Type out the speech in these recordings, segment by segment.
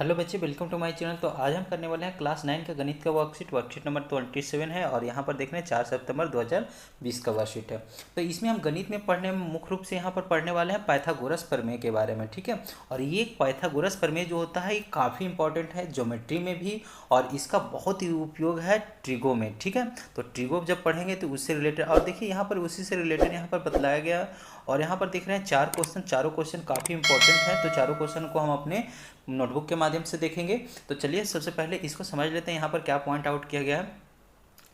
Hello बच्चे, welcome to my channel. तो आज हम करने वाले हैं क्लास 9 का गणित का वर्कशीट नंबर 27 है और यहाँ पर देख रहे हैं 4 सितंबर 2020 का वर्कशीट है। तो इसमें हम गणित में पढ़ने में मुख्य रूप से यहाँ पर पढ़ने वाले हैं पाइथागोरस प्रमेय के बारे में, ठीक है। और ये पाइथागोरस प्रमेय जो होता है ये काफ़ी इंपॉर्टेंट है ज्योमेट्री में भी, और इसका बहुत ही उपयोग है ट्रिगो में, ठीक है। तो ट्रिगो जब पढ़ेंगे तो उससे रिलेटेड, और देखिए यहाँ पर उसी से रिलेटेड यहाँ पर बतलाया गया। और यहाँ पर देख रहे हैं 4 क्वेश्चन, चारों क्वेश्चन काफ़ी इंपॉर्टेंट है। तो चारों क्वेश्चन को हम अपने नोटबुक के माध्यम से देखेंगे। तो चलिए सबसे पहले इसको समझ लेते हैं यहाँ पर क्या पॉइंट आउट किया गया है।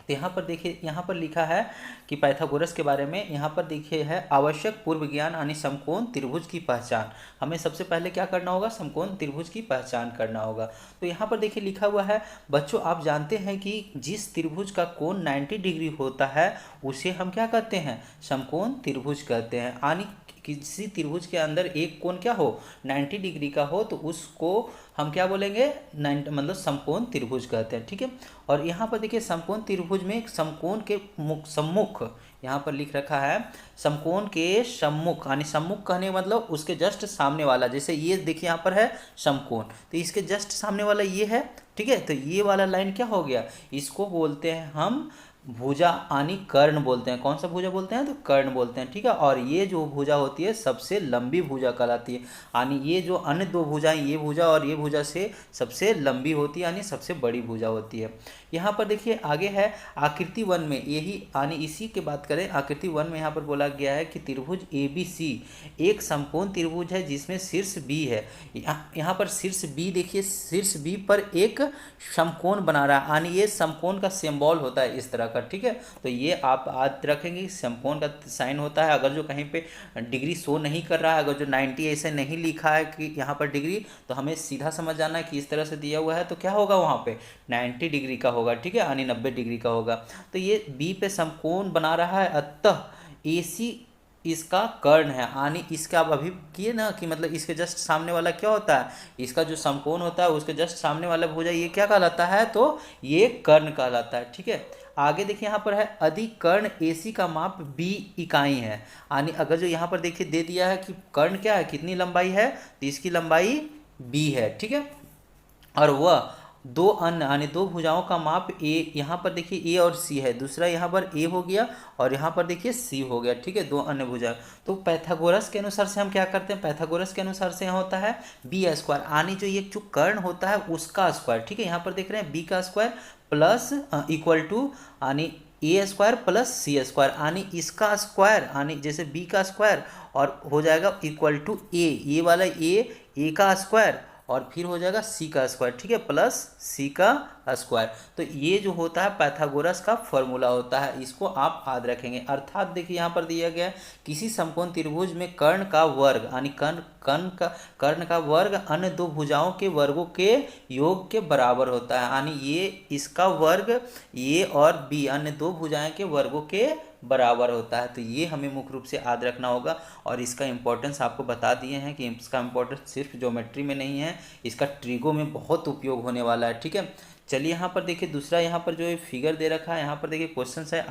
तो यहाँ पर देखिए, यहाँ पर लिखा है कि पाइथागोरस के बारे में यहाँ पर देखिए है आवश्यक पूर्व ज्ञान यानी समकोण त्रिभुज की पहचान। हमें सबसे पहले क्या करना होगा, समकोण त्रिभुज की पहचान करना होगा। तो यहाँ पर देखिए लिखा हुआ है, बच्चों आप जानते हैं कि जिस त्रिभुज का कोण 90 डिग्री होता है उसे हम क्या कहते हैं, समकोण त्रिभुज कहते हैं। यानी किसी त्रिभुज के अंदर एक कोण क्या हो, 90 डिग्री का हो, तो उसको हम क्या बोलेंगे, 90 मतलब समकोण त्रिभुज कहते हैं, ठीक है। और यहाँ पर देखिए समकोण त्रिभुज में समकोण के सम्मुख यहाँ पर लिख रखा है, समकोण के सम्मुख, यानी सम्मुख कहने मतलब उसके जस्ट सामने वाला। जैसे ये देखिए यहाँ पर है समकोण, तो इसके जस्ट सामने वाला ये है, ठीक है। तो ये वाला लाइन क्या हो गया, इसको बोलते हैं हम भुजा यानी कर्ण बोलते हैं। कौन सा भुजा बोलते हैं, तो कर्ण बोलते हैं, ठीक है। और ये जो भुजा होती है सबसे लंबी भुजा कहलाती है। यानी ये जो अन्य दो भुजाएं, ये भुजा और ये भुजा से सबसे लंबी होती है, यानी सबसे बड़ी भुजा होती है। यहाँ पर देखिए आगे है आकृति 1 में, यही यानी इसी की बात करें। आकृति 1 में यहाँ पर बोला गया है कि त्रिभुज ABC एक समकोण त्रिभुज है जिसमें शीर्ष B है। यहाँ पर शीर्ष B देखिए, शीर्ष B पर एक समकोण बना रहा है, यानी ये समकोण का सिंबल होता है इस तरह का, ठीक है। तो ये आप याद रखेंगे, समकोण का साइन होता है। अगर जो कहीं पे डिग्री शो नहीं कर रहा है, अगर जो 90 ऐसे नहीं लिखा है कि यहाँ पर डिग्री, तो हमें सीधा समझ जाना है कि इस तरह से दिया हुआ है तो क्या होगा, वहाँ पे 90 डिग्री का होगा, ठीक है, यानी 90 डिग्री का होगा। तो ये बी पे समकोण बना रहा है, अतः AC इसका कर्ण है। यानी इसका आप अभी किए ना कि मतलब इसके जस्ट सामने वाला क्या होता है, इसका जो समकोण होता है उसके जस्ट सामने वाला भुजा ये क्या कहलाता है, तो ये कर्ण कहलाता है, ठीक है। आगे देखिए यहाँ पर है अधिकर्ण AC का माप B इकाई है। यानी अगर जो यहाँ पर देखिए दे दिया है कि कर्ण क्या है, कितनी लंबाई है, तो इसकी लंबाई B है, ठीक है। और वह दो अन्य यानी दो भुजाओं का माप A, यहाँ पर देखिए A और C है, दूसरा यहाँ पर A हो गया और यहाँ पर देखिए C हो गया, ठीक है, दो अन्य भुजा। तो पाइथागोरस के अनुसार से हम क्या करते हैं, पाइथागोरस के अनुसार से यहाँ होता है B स्क्वायर, यानी जो ये जो कर्ण होता है उसका स्क्वायर, ठीक है। यहाँ पर देख रहे हैं B का स्क्वायर प्लस इक्वल टू यानी A square plus C square, यानी इसका स्क्वायर यानी जैसे B का स्क्वायर और हो जाएगा इक्वल टू A, ये वाला A का स्क्वायर और फिर हो जाएगा C का स्क्वायर, ठीक है, प्लस C का स्क्वायर। तो ये जो होता है पाइथागोरस का फॉर्मूला होता है, इसको आप याद रखेंगे। अर्थात देखिए यहाँ पर दिया गया है किसी समकोण त्रिभुज में कर्ण का वर्ग यानी कर्ण का वर्ग अन्य दो भुजाओं के वर्गों के योग के बराबर होता है। यानी ये इसका वर्ग A और B अन्य दो भुजाएं के वर्गों के बराबर होता है। तो ये हमें मुख्य रूप से याद रखना होगा, और इसका इंपॉर्टेंस आपको बता दिए हैं कि इसका इंपॉर्टेंस सिर्फ ज्योमेट्री में नहीं है, इसका ट्रिगो में बहुत उपयोग होने वाला है, ठीक है। चलिए यहाँ पर देखिए दूसरा, यहाँ पर जो फिगर दे रखा है, यहाँ पर देखिए क्वेश्चन है,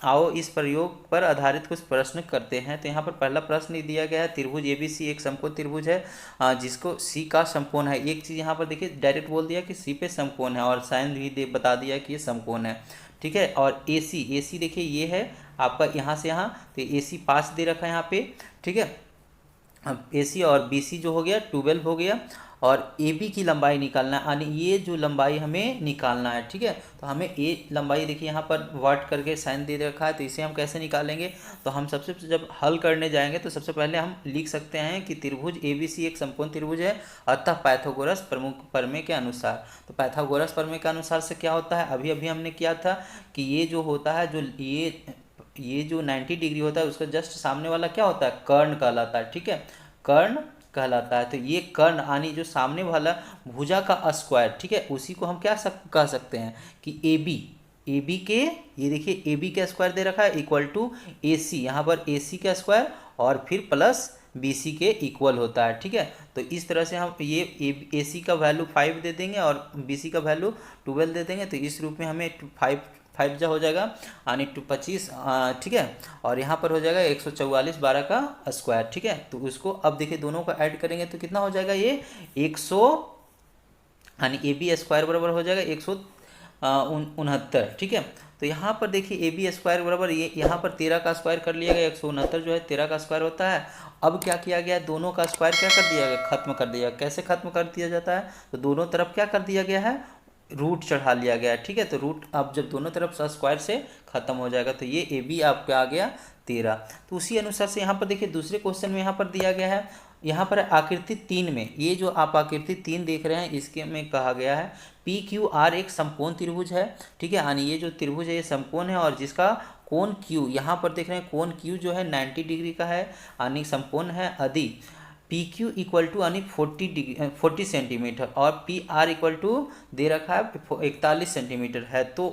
आओ इस प्रयोग पर आधारित कुछ प्रश्न करते हैं। तो यहाँ पर पहला प्रश्न दिया गया है, त्रिभुज ABC एक समकोण त्रिभुज है जिसको C का समकोण है। एक चीज़ यहाँ पर देखिए डायरेक्ट बोल दिया कि C पे समकोण है और साइन भी बता दिया कि ये समकोण है, ठीक है। और AC देखिए ये है आपका यहाँ से यहाँ, तो AC 5 दे रखा है यहाँ पे, ठीक है। अब AC और BC जो हो गया 12 हो गया, और AB की लंबाई निकालना है, यानी ये जो लंबाई हमें निकालना है, ठीक है। तो हमें A लंबाई देखिए यहाँ पर वाट करके साइन दे रखा है, तो इसे हम कैसे निकालेंगे, तो हम सबसे जब हल करने जाएंगे तो सबसे पहले हम लिख सकते हैं कि त्रिभुज ABC एक समकोण त्रिभुज है, अतः पाइथागोरस प्रमेय के अनुसार। तो पाइथागोरस प्रमेय के अनुसार से क्या होता है, अभी अभी हमने किया था कि ये जो होता है, जो ये जो 90 डिग्री होता है उसका जस्ट सामने वाला क्या होता है, कर्ण कहलाता है, ठीक है, कर्ण कहलाता है। तो ये कर्ण यानी जो सामने वाला भुजा का स्क्वायर, ठीक है, उसी को हम क्या कह सकते हैं कि AB के, ये देखिए AB का स्क्वायर दे रखा है इक्वल टू AC, यहाँ पर AC का स्क्वायर और फिर प्लस BC के इक्वल होता है, ठीक है। तो इस तरह से हम ये AC का वैल्यू 5 दे देंगे और BC का वैल्यू 12 दे देंगे। तो इस रूप में हमें 5 जा हो जाएगा यानी 25, ठीक है। और यहाँ पर हो जाएगा 144 12 का स्क्वायर, ठीक है। तो उसको अब देखिए दोनों को ऐड करेंगे तो कितना हो जाएगा, ये 100 यानी ए बी स्क्वायर बराबर हो जाएगा 169। ठीक है, तो यहाँ पर देखिए ए बी स्क्वायर बराबर ये यहाँ पर 13 का स्क्वायर कर लिया गया, 169 जो है 13 का स्क्वायर होता है। अब क्या किया गया, दोनों का स्क्वायर क्या कर दिया गया, खत्म कर दिया। कैसे खत्म कर दिया जाता है, तो दोनों तरफ क्या कर दिया गया है, रूट चढ़ा लिया गया है। ठीक है, तो रूट अब जब दोनों तरफ स्क्वायर से खत्म हो जाएगा तो ये ए बी आपका आ गया 13। तो उसी अनुसार से यहाँ पर देखिए दूसरे क्वेश्चन में यहाँ पर दिया गया है, यहाँ पर आकृति 3 में, ये जो आप आकृति 3 देख रहे हैं इसके में कहा गया है पी क्यू आर एक समकोण त्रिभुज है। ठीक है, यानी ये जो त्रिभुज है ये समकोण है और जिसका कोण क्यू, यहाँ पर देख रहे हैं कोण क्यू जो है 90 डिग्री का है, यानी समकोण है यदि पी क्यू इक्वल टू यानी 40 सेंटीमीटर और पी आर इक्वल टू दे रखा है 41 सेंटीमीटर है। तो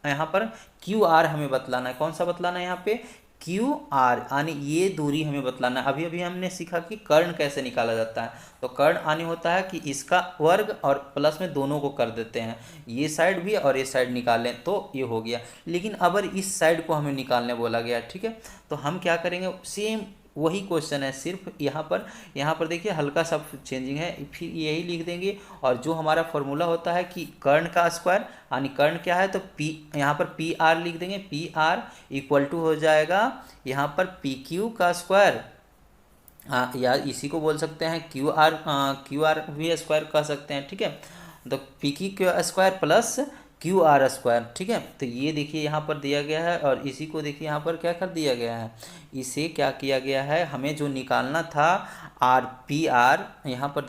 यहाँ पर क्यू आर हमें बतलाना है, कौन सा बतलाना है यहाँ पे, क्यू आर, यानी ये दूरी हमें बतलाना है। अभी अभी हमने सीखा कि कर्ण कैसे निकाला जाता है, तो कर्ण आने होता है कि इसका वर्ग और प्लस में दोनों को कर देते हैं, ये साइड भी और ये साइड निकालें तो ये हो गया। लेकिन अगर इस साइड को हमें निकालने बोला गया, ठीक है, तो हम क्या करेंगे, सेम वही क्वेश्चन है, सिर्फ यहाँ पर देखिए हल्का सा चेंजिंग है, फिर यही लिख देंगे। और जो हमारा फॉर्मूला होता है कि कर्ण का स्क्वायर, यानी कर्ण क्या है तो पी, यहाँ पर पी आर लिख देंगे, पी आर इक्वल टू हो जाएगा यहाँ पर पी क्यू का स्क्वायर, या इसी को बोल सकते हैं क्यू आर भी स्क्वायर कह सकते हैं। ठीक है, तो P Q square plus Q R square. ठीक है, तो ये देखिए यहाँ पर दिया गया है और इसी को देखिए यहाँ पर क्या कर दिया गया है, इसे क्या किया गया है, हमें जो निकालना था आर पी आर, यहाँ पर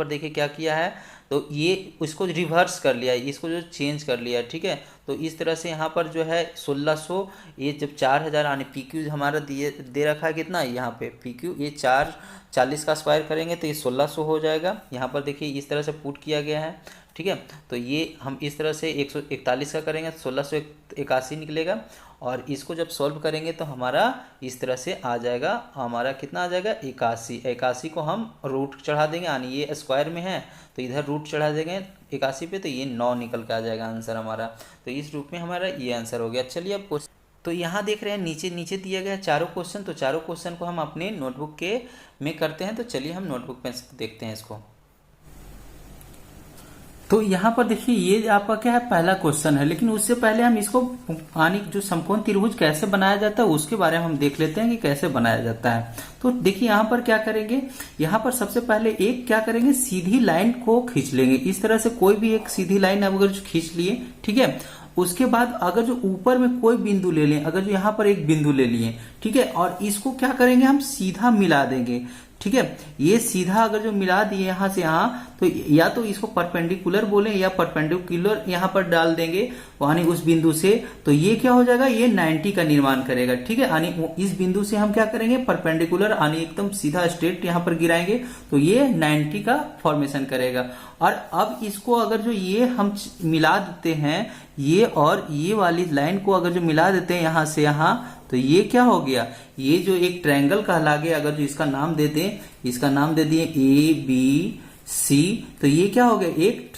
देखिए क्या किया है, तो ये इसको रिवर्स कर लिया है, इसको जो चेंज कर लिया है। ठीक है, तो इस तरह से यहाँ पर जो है 1600, ये जब 4000 आने पी क्यू हमारा दे रखा है कितना, यहाँ पे पी क्यू ये 40 का स्क्वायर करेंगे तो ये 1600 हो जाएगा। यहाँ पर देखिए इस तरह से पुट किया गया है। ठीक है, तो ये हम इस तरह से 141 का करेंगे 1681 निकलेगा, और इसको जब सॉल्व करेंगे तो हमारा इस तरह से आ जाएगा, हमारा कितना आ जाएगा 81 को हम रूट चढ़ा देंगे, यानी ये स्क्वायर में है तो इधर रूट चढ़ा देंगे 81 पे, तो ये 9 निकल के आ जाएगा आंसर हमारा। तो इस रूप में हमारा ये आंसर हो गया। चलिए अब क्वेश्चन, तो यहाँ देख रहे हैं नीचे दिया गया चारों क्वेश्चन, तो चारों क्वेश्चन को हम अपने नोटबुक के में करते हैं। तो चलिए हम नोटबुक में देखते हैं इसको। तो यहाँ पर देखिए ये आपका क्या है, पहला क्वेश्चन है, लेकिन उससे पहले हम इसको यानी जो समकोण त्रिभुज कैसे बनाया जाता है उसके बारे में हम देख लेते हैं कि कैसे बनाया जाता है। तो देखिए यहाँ पर क्या करेंगे, यहाँ पर सबसे पहले एक क्या करेंगे, सीधी लाइन को खींच लेंगे। इस तरह से कोई भी एक सीधी लाइन अगर जो खींच लिए, ठीक है, उसके बाद अगर जो ऊपर में कोई बिंदु ले लें, अगर जो यहाँ पर एक बिंदु ले लिए, ठीक है, और इसको क्या करेंगे, हम सीधा मिला देंगे। ठीक है, ये सीधा अगर जो मिला दिए यहाँ से यहाँ, तो या तो इसको परपेंडिकुलर बोले या परपेंडिकुलर यहाँ पर डाल देंगे यानी उस बिंदु से, तो ये क्या हो जाएगा, ये 90 का निर्माण करेगा। ठीक है, यानी इस बिंदु से हम क्या करेंगे, परपेंडिकुलर यानी एकदम सीधा स्ट्रेट यहाँ पर गिराएंगे तो ये 90 का फॉर्मेशन करेगा। और अब इसको अगर जो ये हम मिला देते हैं, ये और ये वाली लाइन को अगर जो मिला देते हैं यहाँ से यहाँ, तो ये क्या हो गया, ये जो एक ट्रायंगल कहला गया, अगर जो इसका नाम दे दें, इसका नाम दे दिए ए बी सी, तो ये क्या हो गया, एक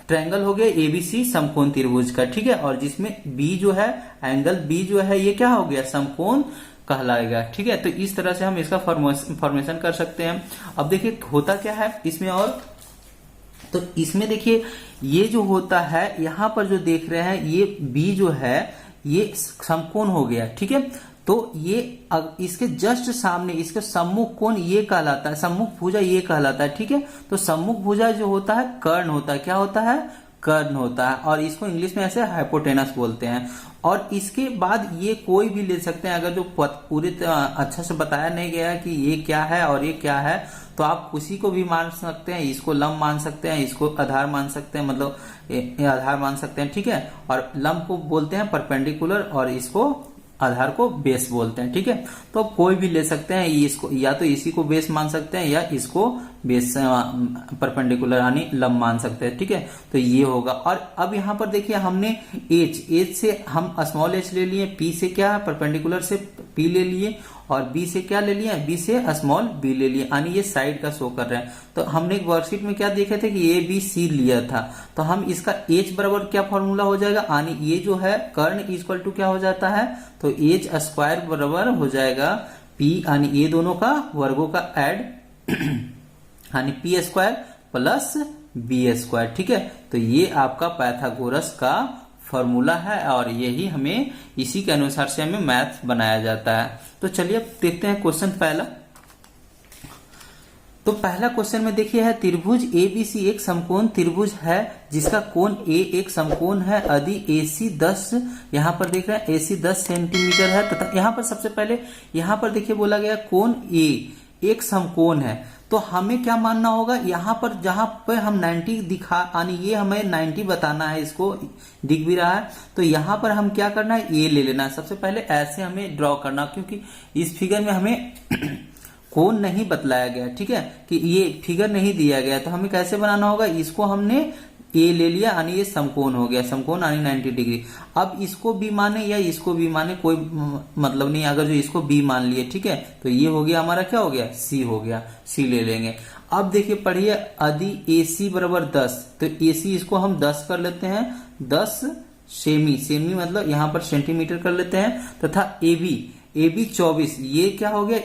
ट्रायंगल हो गया एबीसी समकोण त्रिभुज का। ठीक है, और जिसमें बी जो है, एंगल बी जो है ये क्या हो गया, समकोण कहलाएगा। ठीक है, तो इस तरह से हम इसका फॉर्मेशन कर सकते हैं। अब देखिए होता क्या है इसमें, और तो इसमें देखिए ये जो होता है यहाँ पर जो देख रहे हैं, ये बी जो है ये समकोण हो गया। ठीक है, तो ये इसके जस्ट सामने इसके सम्मुख कोण ये कहलाता है, सम्मुख भुजा ये कहलाता है। ठीक है, तो सम्मुख भुजा जो होता है कर्ण होता है, क्या होता है, कर्ण होता है, और इसको इंग्लिश में ऐसे हाइपोटेनस बोलते हैं। और इसके बाद ये कोई भी ले सकते हैं, अगर जो पूरी अच्छा से बताया नहीं गया है कि ये क्या है और ये क्या है, तो आप उसी को भी मान सकते हैं, इसको लंब मान सकते हैं, इसको आधार मान सकते हैं, मतलब आधार मान सकते हैं। ठीक है, और लंब को बोलते हैं परपेंडिकुलर और इसको आधार को बेस बोलते हैं। ठीक है, तो कोई भी ले सकते हैं, इसको या तो इसी को बेस मान सकते हैं या इसको बेस परपेंडिकुलर यानी लंब मान सकते हैं। ठीक है, तो ये होगा। और अब यहाँ पर देखिए हमने एच से हम स्मॉल एच ले लिए, पी से क्या परपेंडिकुलर से पी ले लिए, और बी से क्या ले लिया, बी से स्मॉल बी ले लिया, यानी ये साइड का शो कर रहे हैं। तो हमने एक वर्कशीट में क्या देखे थे कि ए बी सी लिया था, तो हम इसका एच बराबर क्या फॉर्मूला हो जाएगा, यानी ये जो है कर्ण इक्वल टू क्या हो जाता है, तो एच स्क्वायर बराबर हो जाएगा पी, यानी ये दोनों का वर्गों का एड यानी P square plus B square. ठीक है, तो ये आपका पाइथागोरस का फॉर्मूला है और यही हमें इसी के अनुसार से हमें मैथ बनाया जाता है। तो चलिए अब देखते हैं क्वेश्चन पहला। तो पहला क्वेश्चन में देखिए है त्रिभुज एबीसी एक समकोण त्रिभुज है जिसका कोण ए एक समकोण है यदि AC 10, यहाँ पर देख रहे हैं AC 10 सेंटीमीटर है तथा यहाँ पर सबसे पहले यहाँ पर देखिए बोला गया कोण ए एक समकोण है। तो हमें क्या मानना होगा, यहाँ पर जहां पर हम 90 दिखा यानी ये हमें 90 बताना है, इसको दिख भी रहा है, तो यहाँ पर हम क्या करना है, ए ले लेना है। सबसे पहले ऐसे हमें ड्रॉ करना, क्योंकि इस फिगर में हमें कोण नहीं बतलाया गया। ठीक है, कि ये फिगर नहीं दिया गया, तो हमें कैसे बनाना होगा, इसको हमने ए ले लिया यानी ये समकोण हो गया, समकोण यानी 90 डिग्री। अब इसको बी माने या इसको बी माने कोई मतलब नहीं, अगर जो इसको बी मान लिए, ठीक है, तो ये हो गया हमारा क्या हो गया, सी हो गया, सी ले लेंगे। अब देखिए पढ़िए यदि AC बराबर 10, तो AC इसको हम 10 कर लेते हैं, 10 सेमी, सेमी मतलब यहाँ पर सेंटीमीटर कर लेते हैं, तथा AB 24, ये क्या हो गया,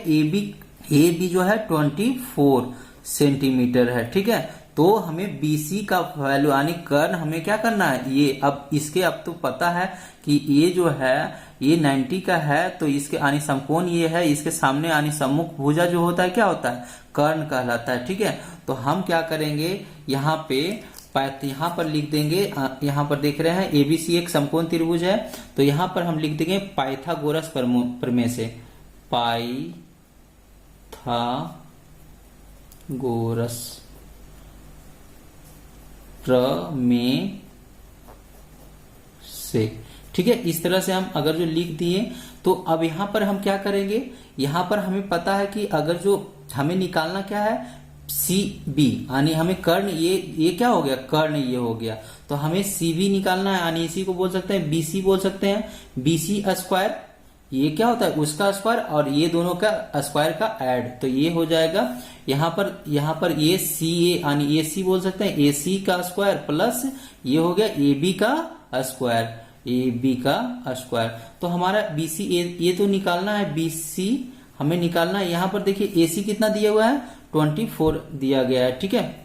AB जो है 24 सेंटीमीटर है। ठीक है, तो हमें BC का वैल्यू यानी कर्ण हमें क्या करना है, ये अब इसके अब तो पता है कि ये जो है ये 90 का है, तो इसके यानी समकोण ये है, इसके सामने यानी सम्मुख भुजा जो होता है क्या होता है, कर्ण कहलाता है। ठीक है, तो हम क्या करेंगे यहाँ पे यहाँ पर लिख देंगे, यहाँ पर देख रहे हैं ABC एक समकोण त्रिभुज है, तो यहाँ पर हम लिख देंगे पाइथागोरस प्रमेय से, पाइथागोरस प्रमेय से। ठीक है, इस तरह से हम अगर जो लिख दिए, तो अब यहां पर हम क्या करेंगे, यहां पर हमें पता है कि अगर जो हमें निकालना क्या है, CB यानी हमें कर्ण ये क्या हो गया, कर्ण ये हो गया, तो हमें CB निकालना है, यानी इसी को बोल सकते हैं BC बोल सकते हैं, BC स्क्वायर, ये क्या होता है उसका स्क्वायर और ये दोनों का स्क्वायर का ऐड, तो ये हो जाएगा यहाँ पर ये CA यानी AC बोल सकते हैं, AC का स्क्वायर प्लस ये हो गया AB का स्क्वायर, AB का स्क्वायर। तो हमारा BC ये तो निकालना है, BC हमें निकालना है। यहाँ पर देखिए AC कितना दिया हुआ है, 24 दिया गया है। ठीक है,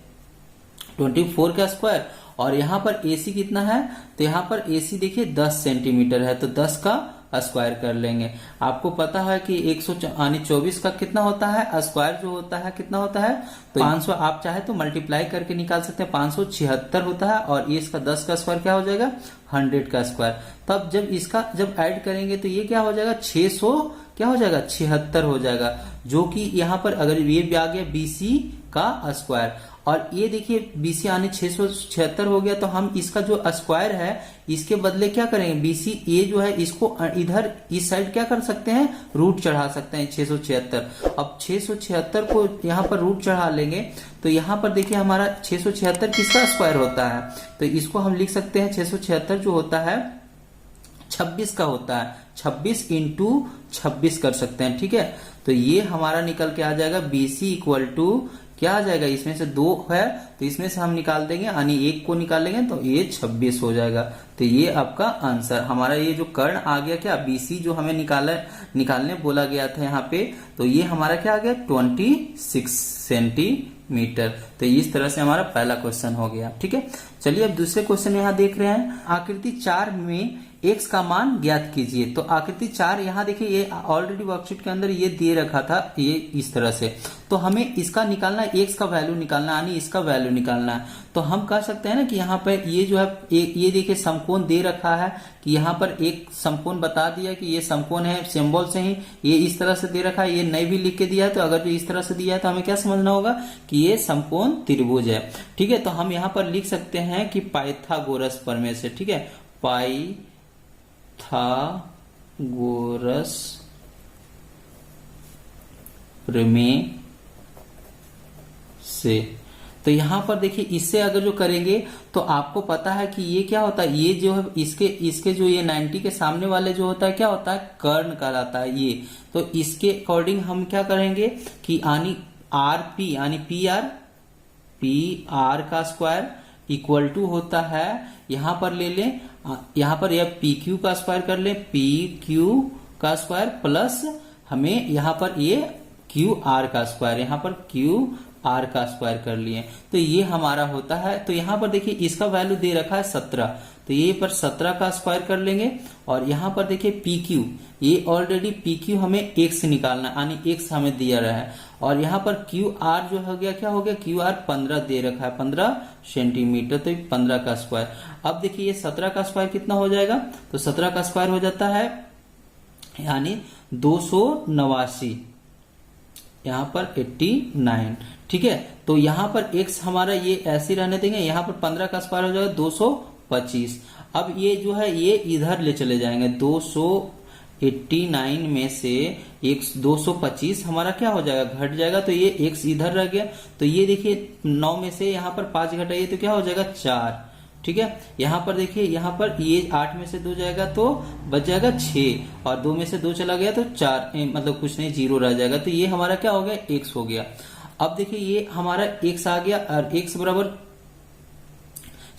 24 का स्क्वायर, और यहाँ पर AC कितना है, तो यहाँ पर AC देखिए 10 सेंटीमीटर है, तो 10 का स्क्वायर कर लेंगे। आपको पता है कि 124 का कितना होता है, स्क्वायर जो होता है कितना होता है, तो 500 आप चाहे तो मल्टीप्लाई करके निकाल सकते हैं, 576 होता है, और ये इसका 10 का स्क्वायर क्या हो जाएगा, 100 का स्क्वायर। तब जब ऐड करेंगे तो ये क्या हो जाएगा, 600 क्या हो जाएगा, 76 हो जाएगा, जो कि यहाँ पर अगर ये भी आ गया BC का स्क्वायर, और ये देखिए BC यानी 676 हो गया, तो हम इसका जो स्क्वायर है इसके बदले क्या करेंगे, BC ये जो है इसको इधर इस साइड क्या कर सकते हैं, रूट चढ़ा सकते हैं 676। अब 676 को यहाँ पर रूट चढ़ा लेंगे, तो यहाँ पर देखिए हमारा 676 किसका स्क्वायर होता है, तो इसको हम लिख सकते हैं 676 जो होता है 26 का होता है, 26 इंटू 26 कर सकते हैं। ठीक है, तो ये हमारा निकल के आ जाएगा BC इक्वल टू क्या आ जाएगा, इसमें से 2 है तो इसमें से हम निकाल देंगे, यानी 1 को निकालेंगे तो ये 26 हो जाएगा। तो ये आपका आंसर हमारा, ये जो कर्ण आ गया क्या, BC जो हमें निकालने बोला गया था यहाँ पे, तो ये हमारा क्या आ गया 26 सेंटीमीटर। तो इस तरह से हमारा पहला क्वेश्चन हो गया। ठीक है, चलिए अब दूसरे क्वेश्चन यहाँ देख रहे हैं, आकृति 4 में x का मान ज्ञात कीजिए। तो आकृति 4 यहाँ देखिए ये ऑलरेडी वर्कशीट के अंदर ये दे रखा था, ये इस तरह से, तो हमें इसका निकालना है, x का वैल्यू निकालना है, यानी इसका वैल्यू निकालना है। तो हम कह सकते हैं ना कि यहाँ पे ये जो है ये देखिए समकोण दे रखा है, कि यहाँ पर एक समकोण बता दिया कि ये समकोण है, सिंबल से ही ये इस तरह से दे रखा है, ये नहीं भी लिख के दिया है, तो अगर जो इस तरह से दिया है तो हमें क्या समझना होगा कि ये समकोण त्रिभुज है। ठीक है, तो हम यहाँ पर लिख सकते हैं कि पाइथागोरस प्रमेय से, ठीक है, पाइथागोरस प्रमेय से। तो यहां पर देखिए इससे अगर जो करेंगे तो आपको पता है कि ये क्या होता है, ये जो है इसके जो ये 90 के सामने वाले जो होता है क्या होता है, कर्ण कहलाता है ये। तो इसके अकॉर्डिंग हम क्या करेंगे कि यानी RP यानी PR का स्क्वायर इक्वल टू होता है, यहां पर ले लें, यहां पर यह PQ का स्क्वायर कर लें, PQ का स्क्वायर प्लस हमें यहां पर ये QR का स्क्वायर, यहां पर QR आर का स्क्वायर कर लिए, तो ये हमारा होता है। तो यहाँ पर देखिए इसका वैल्यू दे रखा है 17, तो ये पर 17 का स्क्वायर कर लेंगे। और यहाँ पर देखिए पी क्यू, ये ऑलरेडी पी क्यू हमें x निकालना, यानी x हमें दिया रहा है। और यहाँ पर क्यू आर जो हो गया, क्या हो गया, क्यू आर 15 दे रखा है, 15 सेंटीमीटर, तो 15 का स्क्वायर। अब देखिए ये 17 का स्क्वायर कितना हो जाएगा, तो 17 का स्क्वायर हो जाता है यानी 289, यहाँ पर 89, ठीक है। तो यहाँ पर x हमारा ये ऐसे रहने देंगे, यहाँ पर 15 का स्क्वायर हो जाएगा 225। अब ये जो है ये इधर ले चले जाएंगे, 289 में से x 225 हमारा क्या हो जाएगा, घट जाएगा, तो ये x इधर रह गया। तो ये देखिए 9 में से यहाँ पर 5 घटाइए तो क्या हो जाएगा 4, ठीक है। यहाँ पर देखिए, यहाँ पर ये 8 में से 2 जाएगा तो बच जाएगा 6, और 2 में से 2 चला गया तो 4, मतलब कुछ नहीं, 0 रह जाएगा। तो ये हमारा क्या हो गया, x हो गया। अब देखिए ये हमारा x आ गया, और x बराबर,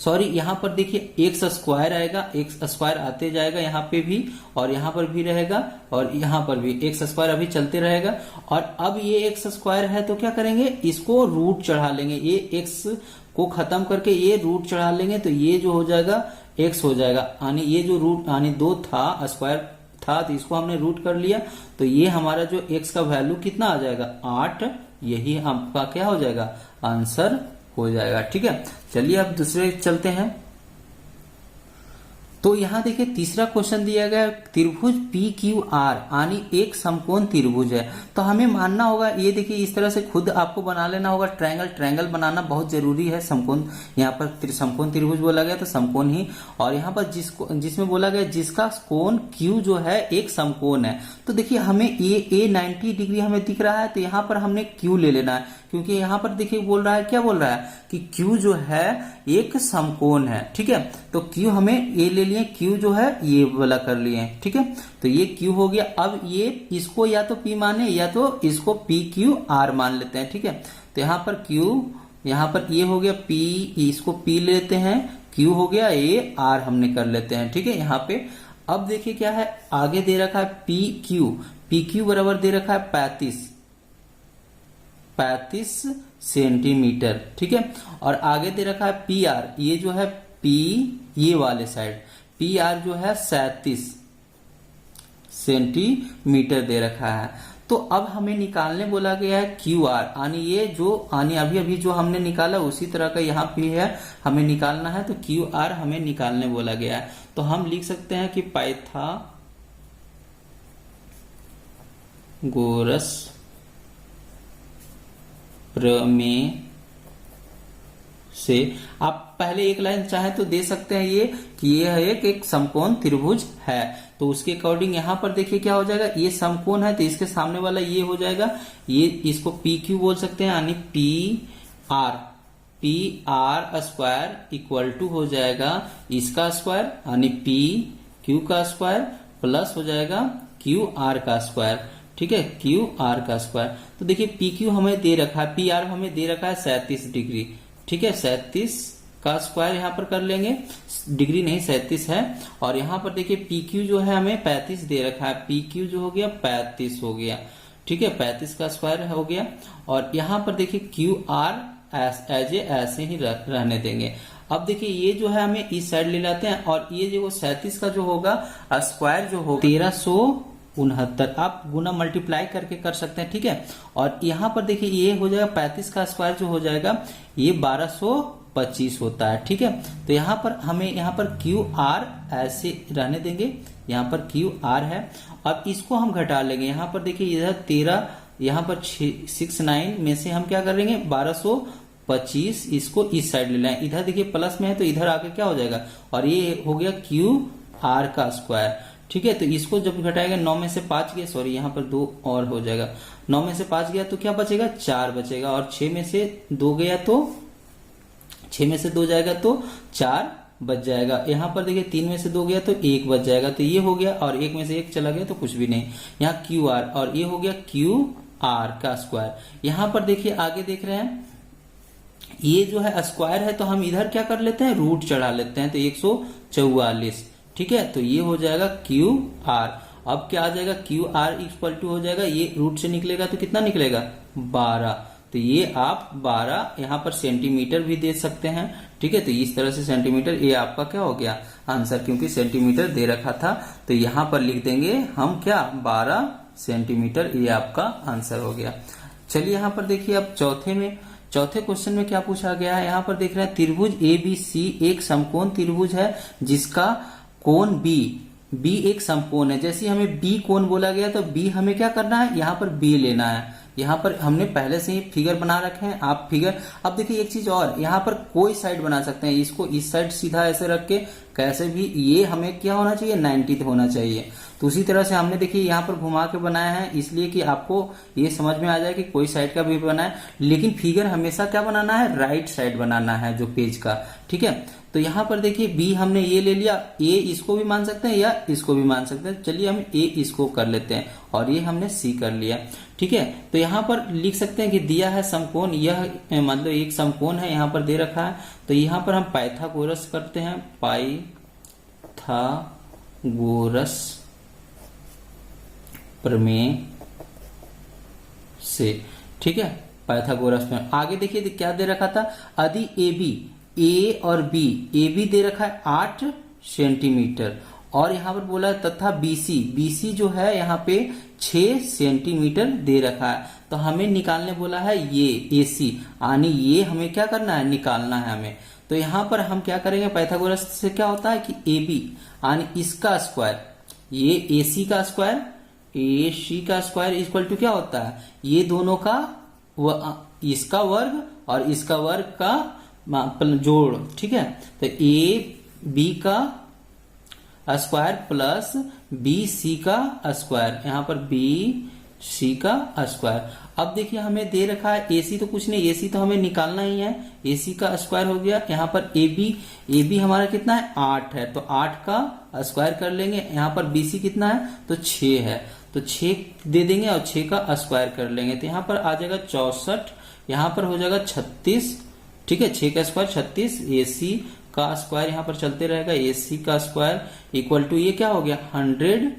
सॉरी यहाँ पर देखिए एक्स स्क्वायर आएगा, एक्स स्क्वायर आते जाएगा यहाँ पे भी, और यहाँ पर भी रहेगा, और यहाँ पर भी एक्स स्क्वायर अभी चलते रहेगा। और अब ये एक्स स्क्वायर है तो क्या करेंगे, इसको रूट चढ़ा लेंगे, ये एक्स को खत्म करके ये रूट चढ़ा लेंगे, तो ये जो हो जाएगा एक्स हो जाएगा, यानी ये जो रूट यानी 2 था, स्क्वायर था, तो इसको हमने रूट कर लिया, तो ये हमारा जो एक्स का वैल्यू कितना आ जाएगा 8, यही आपका क्या हो जाएगा, आंसर हो जाएगा, ठीक है। चलिए अब दूसरे चलते हैं। तो यहां देखिए तीसरा क्वेश्चन दिया गया, त्रिभुज पी क्यू आर यानी एक समकोण त्रिभुज है। तो हमें मानना होगा, ये देखिए इस तरह से खुद आपको बना लेना होगा, ट्रायंगल बनाना बहुत जरूरी है। समकोण, यहाँ पर समकोण त्रिभुज बोला गया तो समकोण ही, और यहाँ पर जिसमें बोला गया जिसका कोण क्यू जो है एक समकोण है। तो देखिए हमें ए 90 डिग्री हमें दिख रहा है, तो यहाँ पर हमने क्यू ले लेना है, क्योंकि यहाँ पर देखिए बोल रहा है, क्या बोल रहा है कि Q जो है एक समकोण है, ठीक है। तो Q हमें ये ले लिए, Q जो है ये वाला कर लिए, ठीक है। तो ये Q हो गया। अब ये इसको या तो P माने या तो इसको PQR मान लेते हैं, ठीक है। तो यहाँ पर Q, यहाँ पर ये हो गया P, इसको P लेते हैं, Q हो गया, ये R हमने कर लेते हैं, ठीक है। यहाँ पे अब देखिए क्या है, आगे दे रखा है PQ बराबर दे रखा है 35 सेंटीमीटर, ठीक है। और आगे दे रखा है PR, ये जो है P, ये वाले साइड PR जो है 37 सेंटीमीटर दे रखा है। तो अब हमें निकालने बोला गया है QR, यानी ये जो अभी जो हमने निकाला उसी तरह का यहाँ भी है, हमें निकालना है, तो QR हमें निकालने बोला गया है। तो हम लिख सकते हैं कि पाइथागोरस प्रमेय से आप पहले एक लाइन चाहे तो दे सकते हैं ये कि ये है एक समकोण त्रिभुज है। तो उसके अकॉर्डिंग यहाँ पर देखिए क्या हो जाएगा, ये समकोण है तो इसके सामने वाला ये हो जाएगा, ये इसको PQ बोल सकते हैं, यानी PR स्क्वायर इक्वल टू हो जाएगा इसका स्क्वायर, यानी PQ का स्क्वायर प्लस हो जाएगा QR का स्क्वायर, ठीक है, QR का स्क्वायर। तो देखिए PQ हमें दे रखा है, PR हमें दे रखा है 37 डिग्री, ठीक है, 37 का स्क्वायर यहाँ पर कर लेंगे, डिग्री नहीं 37 है। और यहाँ पर देखिए PQ जो है हमें 35 दे रखा है, PQ जो हो गया 35 हो गया, ठीक है, 35 का स्क्वायर हो गया। और यहाँ पर देखिए QR ऐसे ही रहने देंगे। अब देखिए ये जो है हमें इस साइड ले लाते हैं, और ये जो 37 का जो होगा स्क्वायर जो होगा 1369, आप गुना मल्टीप्लाई करके कर सकते हैं, ठीक है। और यहाँ पर देखिए ये हो जाएगा 35 का स्क्वायर जो हो जाएगा ये 1225 होता है, ठीक है। तो यहाँ पर हमें यहाँ पर QR ऐसे रहने देंगे, यहाँ पर QR है। अब इसको हम घटा लेंगे, यहाँ पर देखिए इधर 13, यहाँ पर 69 में से हम क्या करेंगे 1225, इसको इस साइड ले लें, इधर देखिए प्लस में है तो इधर आके क्या हो जाएगा, और ये हो गया QR का स्क्वायर, ठीक है। तो इसको जब घटाएगा 9 में से 5 गया, सॉरी यहाँ पर 2 और हो जाएगा, 9 में से 5 गया तो क्या बचेगा 4 बचेगा, और 6 में से 2 गया तो 6 में से 2 जाएगा तो 4 बच जाएगा। यहाँ पर देखिए 3 में से 2 गया तो 1 बच जाएगा, तो ये हो गया, और 1 में से 1 चला गया तो कुछ भी नहीं, यहाँ QR, और ये हो गया QR का स्क्वायर। यहाँ पर देखिए आगे देख रहे हैं ये जो है स्क्वायर है, तो हम इधर क्या कर लेते हैं रूट चढ़ा लेते हैं, तो 144, ठीक है। तो ये हो जाएगा QR। अब क्या आ जाएगा QR इक्वल टू हो जाएगा, ये रूट से निकलेगा तो कितना निकलेगा 12, तो तो ये आप 12 यहाँ पर सेंटीमीटर भी दे सकते हैं। ठीक है, तो इस तरह से सेंटीमीटर, ये आपका क्या हो गया आंसर, क्योंकि सेंटीमीटर दे रखा था तो यहाँ पर लिख देंगे हम क्या 12 सेंटीमीटर, ये आपका आंसर हो गया। चलिए यहाँ पर देखिए अब चौथे क्वेश्चन में क्या पूछा गया है। यहाँ पर देख रहे हैं त्रिभुज ABC एक समकोण त्रिभुज है जिसका कोण B एक समकोण है। जैसे हमें B कोण बोला गया तो B हमें क्या करना है, यहाँ पर B लेना है। यहाँ पर हमने पहले से ही फिगर बना रखे हैं, आप फिगर, अब देखिए एक चीज और, यहाँ पर कोई साइड बना सकते हैं, इसको इस साइड सीधा ऐसे रख के कैसे भी, ये हमें क्या होना चाहिए 90 होना चाहिए। तो उसी तरह से हमने देखिए यहाँ पर घुमा के बनाया है, इसलिए कि आपको ये समझ में आ जाए कि कोई साइड का भी बनाए, लेकिन फिगर हमेशा क्या बनाना है, राइट साइड बनाना है जो पेज का। ठीक है, तो यहाँ पर देखिए बी हमने ये ले लिया, ए इसको भी मान सकते हैं या इसको भी मान सकते हैं। चलिए हम ए इसको कर लेते हैं और ये हमने सी कर लिया। ठीक है, तो यहाँ पर लिख सकते हैं कि दिया है समकोण, यह मतलब एक समकोण है यहाँ पर दे रखा है, तो यहाँ पर हम पाइथागोरस करते हैं, पाइथागोरस प्रमेय से। ठीक है, पाइथागोरस में आगे देखिए क्या दे रखा था, यदि ए और बी दे रखा है 8 सेंटीमीटर और यहाँ पर बोला है तथा बीसी जो है यहाँ पे 6 सेंटीमीटर दे रखा है, तो हमें निकालने बोला है ये AC, यानी ये हमें क्या करना है, निकालना है हमें। तो यहाँ पर हम क्या करेंगे, पाइथागोरस से क्या होता है कि AB यानी इसका स्क्वायर, ये AC का स्क्वायर इक्वल टू क्या होता है, ये दोनों का इसका वर्ग और इसका वर्ग का जोड़। ठीक है, तो AB का स्क्वायर प्लस BC का स्क्वायर, यहाँ पर BC का स्क्वायर। अब देखिए हमें दे रखा है AC तो कुछ नहीं, AC तो हमें निकालना ही है, AC का स्क्वायर हो गया। यहाँ पर AB हमारा कितना है 8 है, तो 8 का स्क्वायर कर लेंगे। यहाँ पर BC कितना है, तो 6 है, तो 6 दे देंगे और 6 का स्क्वायर कर लेंगे, तो यहाँ पर आ जाएगा 64, यहाँ पर हो जाएगा 36। ठीक है, 6 का स्क्वायर 36, AC का स्क्वायर यहाँ पर चलते रहेगा, AC का स्क्वायर इक्वल टू ये क्या हो गया 100,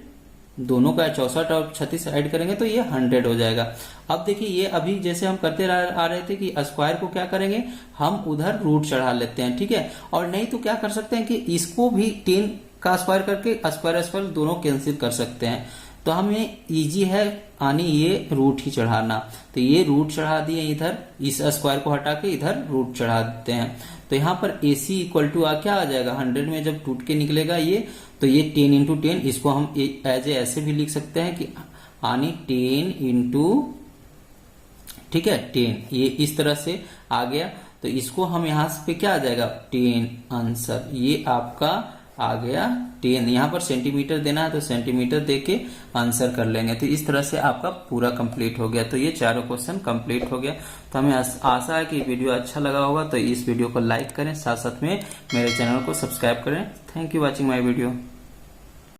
दोनों का 64 और 36 ऐड करेंगे तो ये 100 हो जाएगा। अब देखिए ये अभी जैसे हम करते आ रहे थे कि स्क्वायर को क्या करेंगे, हम उधर रूट चढ़ा लेते हैं। ठीक है, और नहीं तो क्या कर सकते हैं कि इसको भी 10 का स्क्वायर करके स्क्वायर दोनों कैंसिल कर सकते हैं, तो हमें इजी है यानी ये रूट ही चढ़ाना, तो ये रूट चढ़ा दिए इधर, इस स्क्वायर को हटा के इधर रूट चढ़ा देते हैं। तो यहाँ पर AC इक्वल टू क्या आ जाएगा 100 में जब टूट के निकलेगा ये, तो ये 10 इंटू 10, इसको हम एज ऐसे भी लिख सकते हैं कि यानी 10 इंटू, ठीक है 10, ये इस तरह से आ गया। तो इसको हम यहाँ पे क्या आ जाएगा 10 आंसर, ये आपका आ गया 10। यहाँ पर सेंटीमीटर देना है तो सेंटीमीटर देके आंसर कर लेंगे। तो इस तरह से आपका पूरा कंप्लीट हो गया। तो ये चारों क्वेश्चन कंप्लीट हो गया। तो हमें आशा है कि वीडियो अच्छा लगा होगा, तो इस वीडियो को लाइक करें, साथ साथ में मेरे चैनल को सब्सक्राइब करें। Thank you watching my video.